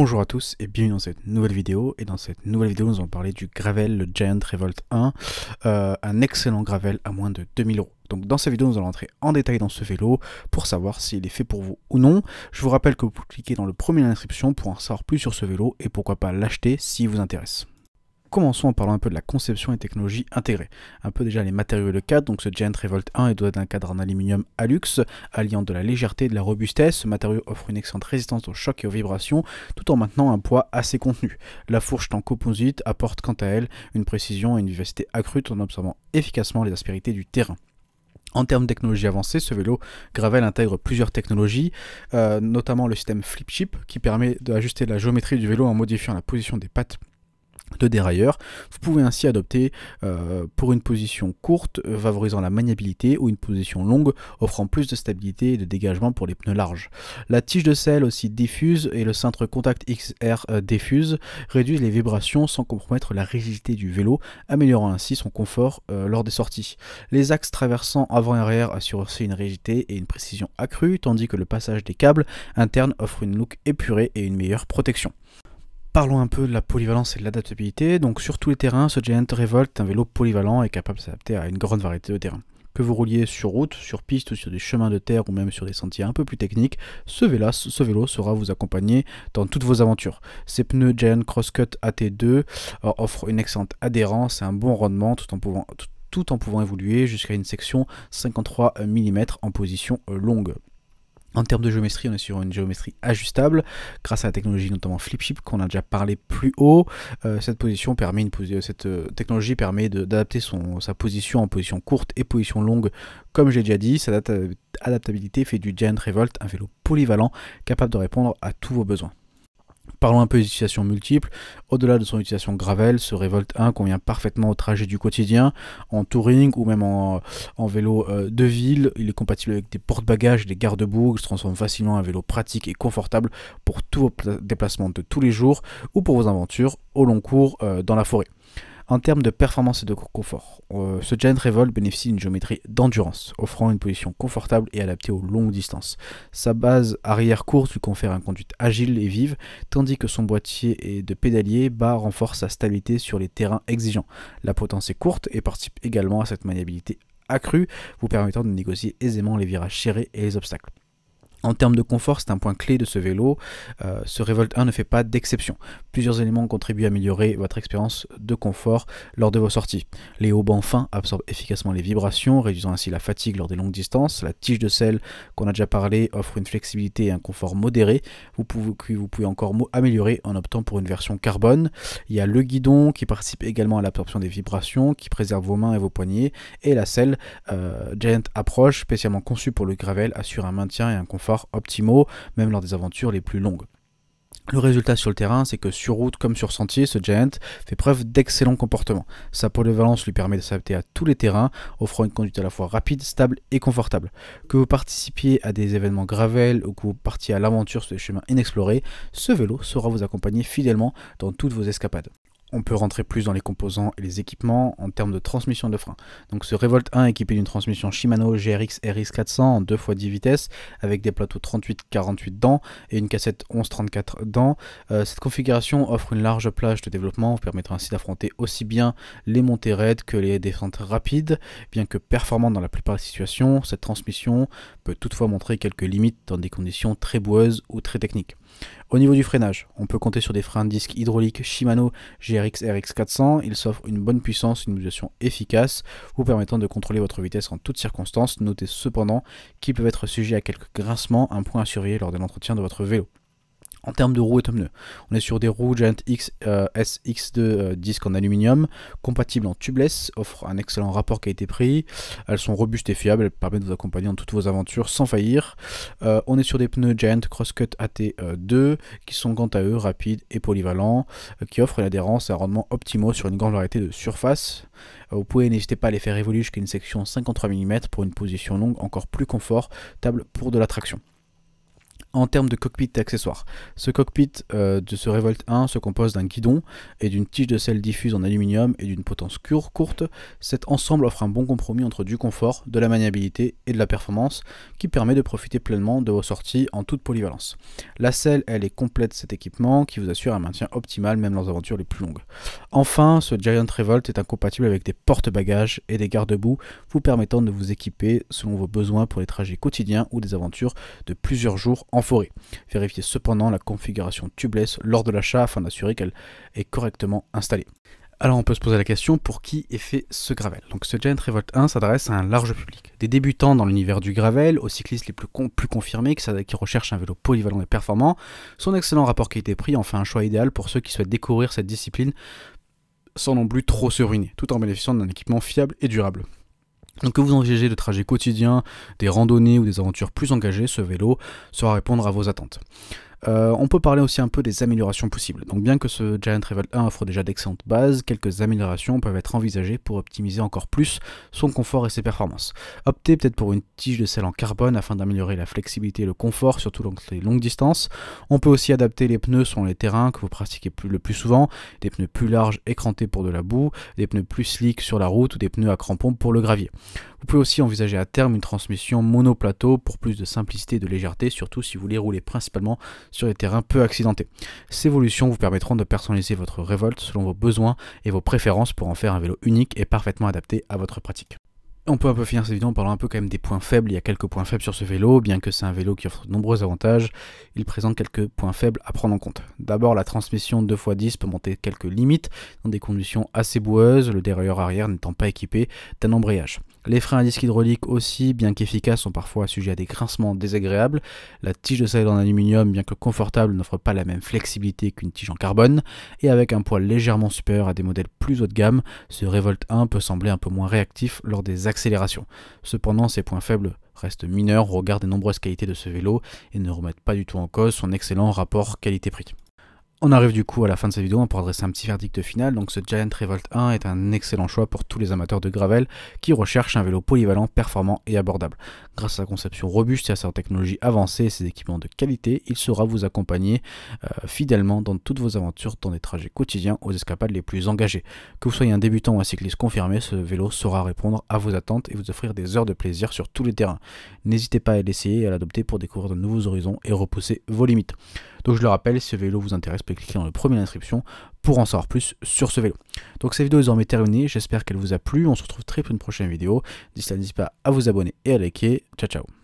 Bonjour à tous et bienvenue dans cette nouvelle vidéo. Et dans cette nouvelle vidéo, nous allons parler du Gravel, le Giant Revolt 1, un excellent Gravel à moins de 2000 euros. Donc dans cette vidéo, nous allons entrer en détail dans ce vélo pour savoir s'il est fait pour vous ou non. Je vous rappelle que vous pouvez cliquer dans le premier lien de description pour en savoir plus sur ce vélo et pourquoi pas l'acheter s'il vous intéresse. Commençons en parlant un peu de la conception et technologie intégrée. Un peu déjà les matériaux et le cadre. Donc ce Giant Revolt 1 est doté d'un cadre en aluminium Alux, alliant de la légèreté et de la robustesse. Ce matériau offre une excellente résistance aux chocs et aux vibrations, tout en maintenant un poids assez contenu. La fourche en composite apporte quant à elle une précision et une vivacité accrue tout en absorbant efficacement les aspérités du terrain. En termes de technologie avancée, ce vélo Gravel intègre plusieurs technologies, notamment le système Flip Chip qui permet d'ajuster la géométrie du vélo en modifiant la position des pattes de dérailleur. Vous pouvez ainsi adopter pour une position courte favorisant la maniabilité ou une position longue offrant plus de stabilité et de dégagement pour les pneus larges. La tige de selle aussi diffuse et le cintre contact XR diffuse réduisent les vibrations sans compromettre la rigidité du vélo, améliorant ainsi son confort lors des sorties. Les axes traversant avant et arrière assurent aussi une rigidité et une précision accrue, tandis que le passage des câbles internes offre une look épurée et une meilleure protection. Parlons un peu de la polyvalence et de l'adaptabilité. Donc sur tous les terrains, ce Giant Revolt est un vélo polyvalent et capable de s'adapter à une grande variété de terrains. Que vous rouliez sur route, sur piste ou sur des chemins de terre ou même sur des sentiers un peu plus techniques, ce vélo saura vous accompagner dans toutes vos aventures. Ces pneus Giant Crosscut AT2 offrent une excellente adhérence et un bon rendement tout en pouvant évoluer jusqu'à une section 53 mm en position longue. En termes de géométrie, on est sur une géométrie ajustable grâce à la technologie notamment Flip Chip qu'on a déjà parlé plus haut. Cette technologie permet d'adapter sa position en position courte et position longue, comme j'ai déjà dit. Cette adaptabilité fait du Giant Revolt un vélo polyvalent capable de répondre à tous vos besoins. Parlons un peu des utilisations multiples. Au-delà de son utilisation Gravel, ce Revolt 1 convient parfaitement au trajet du quotidien, en touring ou même en vélo de ville. Il est compatible avec des porte-bagages, des garde-boue, il se transforme facilement en un vélo pratique et confortable pour tous vos déplacements de tous les jours ou pour vos aventures au long cours dans la forêt. En termes de performance et de confort, ce Giant Revolt bénéficie d'une géométrie d'endurance, offrant une position confortable et adaptée aux longues distances. Sa base arrière courte lui confère une conduite agile et vive, tandis que son boîtier de pédalier bas renforce sa stabilité sur les terrains exigeants. La potence est courte et participe également à cette maniabilité accrue, vous permettant de négocier aisément les virages serrés et les obstacles. En termes de confort, c'est un point clé de ce vélo. Ce Revolt 1 ne fait pas d'exception. Plusieurs éléments contribuent à améliorer votre expérience de confort lors de vos sorties. Les haubans fins absorbent efficacement les vibrations, réduisant ainsi la fatigue lors des longues distances. La tige de selle, qu'on a déjà parlé, offre une flexibilité et un confort modéré. Vous pouvez encore améliorer en optant pour une version carbone. Il y a le guidon qui participe également à l'absorption des vibrations, qui préserve vos mains et vos poignets. Et la selle Giant Approach, spécialement conçue pour le gravel, assure un maintien et un confort optimaux, même lors des aventures les plus longues. Le résultat sur le terrain, c'est que sur route comme sur sentier, ce Giant fait preuve d'excellent comportement. Sa polyvalence lui permet de s'adapter à tous les terrains, offrant une conduite à la fois rapide, stable et confortable. Que vous participiez à des événements gravel ou que vous partiez à l'aventure sur des chemins inexplorés, ce vélo saura vous accompagner fidèlement dans toutes vos escapades. On peut rentrer plus dans les composants et les équipements en termes de transmission de frein. Donc ce Revolt 1 est équipé d'une transmission Shimano GRX RX400 en 2x10 vitesses avec des plateaux 38-48 dents et une cassette 11-34 dents. Cette configuration offre une large plage de développement, vous permettra ainsi d'affronter aussi bien les montées raides que les descentes rapides. Bien que performante dans la plupart des situations, cette transmission peut toutefois montrer quelques limites dans des conditions très boueuses ou très techniques. Au niveau du freinage, on peut compter sur des freins de disque hydrauliques Shimano GRX RX400. Ils s'offrent une bonne puissance, une modulation efficace, vous permettant de contrôler votre vitesse en toutes circonstances. Notez cependant qu'ils peuvent être sujets à quelques grincements, un point à surveiller lors de l'entretien de votre vélo. En termes de roues et de pneus, on est sur des roues Giant X SX2 disques en aluminium, compatibles en tubeless, offrent un excellent rapport qualité-prix. Elles sont robustes et fiables, elles permettent de vous accompagner dans toutes vos aventures sans faillir. On est sur des pneus Giant Crosscut AT2 qui sont quant à eux rapides et polyvalents, qui offrent une adhérence et un rendement optimaux sur une grande variété de surfaces. Vous pouvez n'hésiter pas à les faire évoluer jusqu'à une section 53 mm pour une position longue encore plus confortable pour de la traction. En termes de cockpit et accessoires, ce cockpit de ce Revolt 1 se compose d'un guidon et d'une tige de selle diffuse en aluminium et d'une potence courte. Cet ensemble offre un bon compromis entre du confort, de la maniabilité et de la performance qui permet de profiter pleinement de vos sorties en toute polyvalence. La selle, elle est complète cet équipement qui vous assure un maintien optimal même dans les aventures les plus longues. Enfin, ce Giant Revolt est incompatible avec des porte-bagages et des garde-boue vous permettant de vous équiper selon vos besoins pour les trajets quotidiens ou des aventures de plusieurs jours en forêt. Vérifiez cependant la configuration tubeless lors de l'achat afin d'assurer qu'elle est correctement installée. Alors on peut se poser la question, pour qui est fait ce gravel? Donc ce Giant Revolt 1 s'adresse à un large public. Des débutants dans l'univers du gravel, aux cyclistes les plus confirmés qui recherchent un vélo polyvalent et performant. Son excellent rapport qualité-prix en fait un choix idéal pour ceux qui souhaitent découvrir cette discipline sans non plus trop se ruiner, tout en bénéficiant d'un équipement fiable et durable. Donc que vous envisagez de trajets quotidiens, des randonnées ou des aventures plus engagées, ce vélo saura répondre à vos attentes. On peut parler aussi un peu des améliorations possibles. Donc bien que ce Giant Revolt 1 offre déjà d'excellentes bases, quelques améliorations peuvent être envisagées pour optimiser encore plus son confort et ses performances. Optez peut-être pour une tige de selle en carbone afin d'améliorer la flexibilité et le confort, surtout dans les longues distances. On peut aussi adapter les pneus selon les terrains que vous pratiquez le plus souvent, des pneus plus larges écrantés pour de la boue, des pneus plus slick sur la route ou des pneus à crampons pour le gravier. Vous pouvez aussi envisager à terme une transmission monoplateau pour plus de simplicité et de légèreté, surtout si vous voulez rouler principalement sur des terrains peu accidentés. Ces évolutions vous permettront de personnaliser votre Revolt selon vos besoins et vos préférences pour en faire un vélo unique et parfaitement adapté à votre pratique. On peut un peu finir cette vidéo en parlant un peu quand même des points faibles. Il y a quelques points faibles sur ce vélo, bien que c'est un vélo qui offre de nombreux avantages, il présente quelques points faibles à prendre en compte. D'abord, la transmission 2x10 peut monter quelques limites dans des conditions assez boueuses, le dérailleur arrière n'étant pas équipé d'un embrayage. Les freins à disque hydraulique aussi, bien qu'efficaces, sont parfois sujets à des grincements désagréables. La tige de selle en aluminium, bien que confortable, n'offre pas la même flexibilité qu'une tige en carbone. Et avec un poids légèrement supérieur à des modèles plus haut de gamme, ce Revolt 1 peut sembler un peu moins réactif lors des accélérations. Cependant, ces points faibles restent mineurs au regard des nombreuses qualités de ce vélo et ne remettent pas du tout en cause son excellent rapport qualité-prix. On arrive du coup à la fin de cette vidéo pour adresser un petit verdict final. Donc ce Giant Revolt 1 est un excellent choix pour tous les amateurs de gravel qui recherchent un vélo polyvalent, performant et abordable. Grâce à sa conception robuste et à sa technologie avancée et ses équipements de qualité, il saura vous accompagner fidèlement dans toutes vos aventures, dans des trajets quotidiens aux escapades les plus engagées. Que vous soyez un débutant ou un cycliste confirmé, ce vélo saura répondre à vos attentes et vous offrir des heures de plaisir sur tous les terrains. N'hésitez pas à l'essayer et à l'adopter pour découvrir de nouveaux horizons et repousser vos limites. Donc je le rappelle, si ce vélo vous intéresse, vous pouvez cliquer dans le premier inscription pour en savoir plus sur ce vélo. Donc cette vidéo est désormais terminée, j'espère qu'elle vous a plu, on se retrouve très pour une prochaine vidéo. D'ici là, n'hésitez pas à vous abonner et à liker. Ciao ciao.